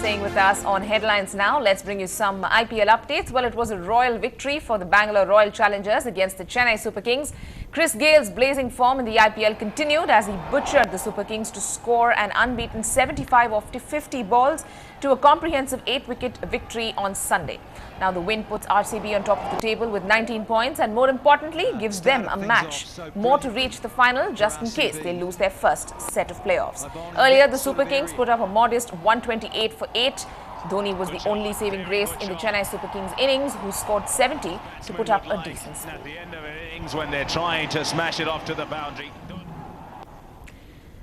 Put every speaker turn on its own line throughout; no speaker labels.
staying with us on Headlines now. Let's bring you some IPL updates. Well, it was a royal victory for the Bangalore Royal Challengers against the Chennai Super Kings. Chris Gale's blazing form in the IPL continued as he butchered the Super Kings to score an unbeaten 75 off 50 balls to a comprehensive 8-wicket victory on Sunday. Now the win puts RCB on top of the table with 19 points and more importantly gives them a match more to reach the final just in case they lose their first set of playoffs. Earlier the Super Kings put up a modest 128 for 8. Dhoni was the only saving grace in the Chennai Super Kings innings, who scored 70 to put up a decent score.
At the end of innings when they're trying to smash it off to the boundary.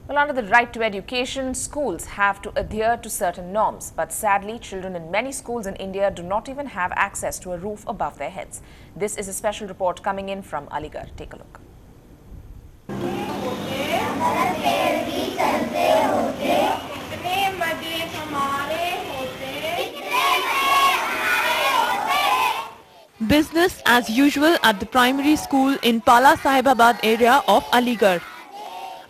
Well, under the right to education, schools have to adhere to certain norms. But sadly, children in many schools in India do not even have access to a roof above their heads. This is a special report coming in from Aligarh. Take a look.
Business as usual at the primary school in Pala Sahibabad area of Aligarh.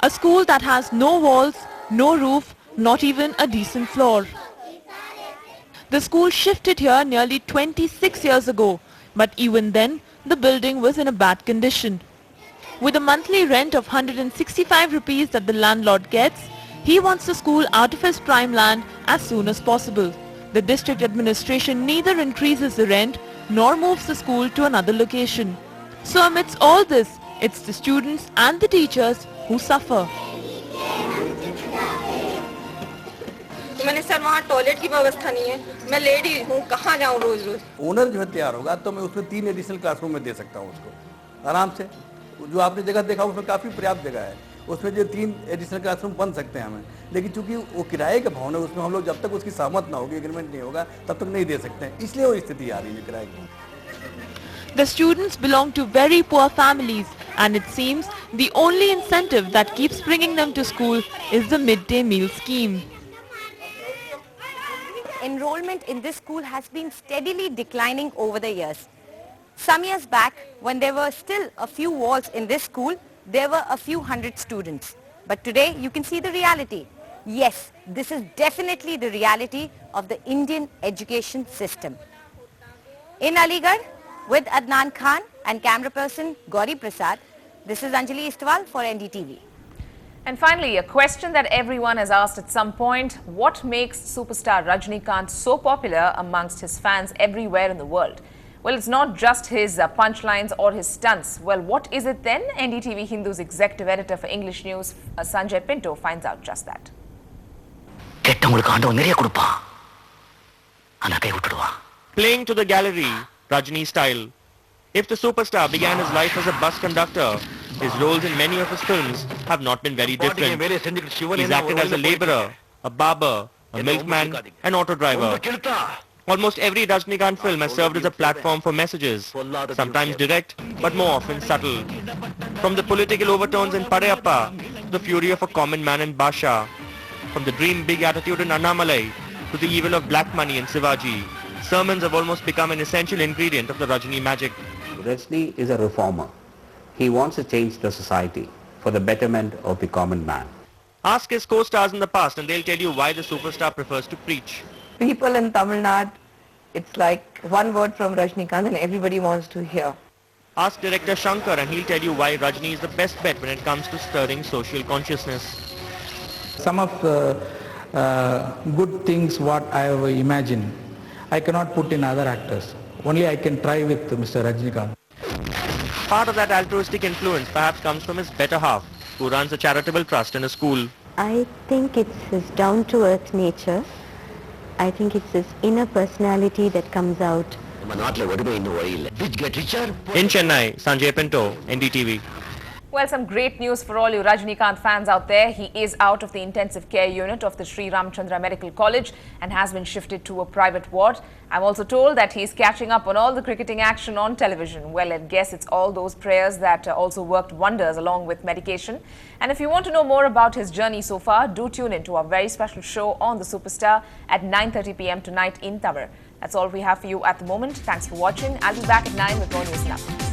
A school that has no walls, no roof, not even a decent floor. The school shifted here nearly 26 years ago, but even then the building was in a bad condition. With a monthly rent of 165 rupees that the landlord gets, he wants the school out of his prime land as soon as possible. The district administration neither increases the rent nor moves the school to another location. So amidst all this, it's the students and the teachers who suffer.
मैंने sir वहाँ toilet की व्यवस्था नहीं है, मैं lady हूँ, कहाँ जाऊँ रोज रोज।
ओनर जो है तैयार होगा तो मैं उसमें 3 एडिशनल क्लासरूम में दे सकता हूँ उसको आराम से। जो आपने जगह देखा उसमें काफ़ी पर्याप्त जगह है, उसमें जो 3 एडिशनल क्लासरूम बन सकते हैं हमें। लेकिन चूंकि वो किराए का भवन है, उसमें हम लोग जब तक उसकी सहमत ना होगी, एग्रीमेंट नहीं होगा, तब तक नहीं दे सकते हैं। इसलिए वो स्थिति आ रही है किराए की।
The students belong to very poor families, and it seems the only incentive that keeps bringing them to school is the midday meal scheme.
Enrollment in this school has been steadily declining over the years. Some years back, when there were still a few walls in this school, there were a few hundred students. But today, you can see the reality. Yes, this is definitely the reality of the Indian education system. In Aligarh, with Adnan Khan and camera person Gauri Prasad, this is Anjali Istwal for NDTV.
And finally, a question that everyone has asked at some point: what makes superstar Rajinikanth so popular amongst his fans everywhere in the world? Well, it's not just his punchlines or his stunts. Well, what is it then? Ndtv-Hindu's executive editor for English News, Sanjay Pinto, finds out just that.
Playing to the gallery, Rajini style. If the superstar began his life as a bus conductor, his roles in many of his films have not been very different. He's acted as a labourer, a barber, a milkman, an auto driver. Almost every Rajinikanth film has served as a platform for messages, sometimes direct, but more often subtle. From the political overtones in Padayappa to the fury of a common man in Basha, from the dream big attitude in Annamalai to the evil of black money in Shivaji, sermons have almost become an essential ingredient of the Rajini magic.
Rajini is a reformer. He wants to change the society for the betterment of the common man.
Ask his co-stars in the past and they'll tell you why the superstar prefers to preach.
People in Tamil Nadu, it's like one word from Rajinikanth and everybody wants to hear.
Ask director Shankar and he'll tell you why Rajini is the best bet when it comes to stirring social consciousness.
Some of the good things what I have imagined, I cannot put in other actors. Only I can try with Mr. Rajinikanth.
Part of that altruistic influence perhaps comes from his better half, who runs a charitable trust in a school.
I think it's his down-to-earth nature. I think it's his inner personality that comes out.
In Chennai, Sanjay Pinto, NDTV.
Well, some great news for all you Rajinikanth fans out there. He is out of the intensive care unit of the Sri Ramchandra Medical College and has been shifted to a private ward. I'm also told that he's catching up on all the cricketing action on television. Well, I guess it's all those prayers that also worked wonders along with medication. And if you want to know more about his journey so far, do tune in to our very special show on the superstar at 9:30 p.m. tonight in Tower. That's all we have for you at the moment. Thanks for watching. I'll be back at 9 with more news now.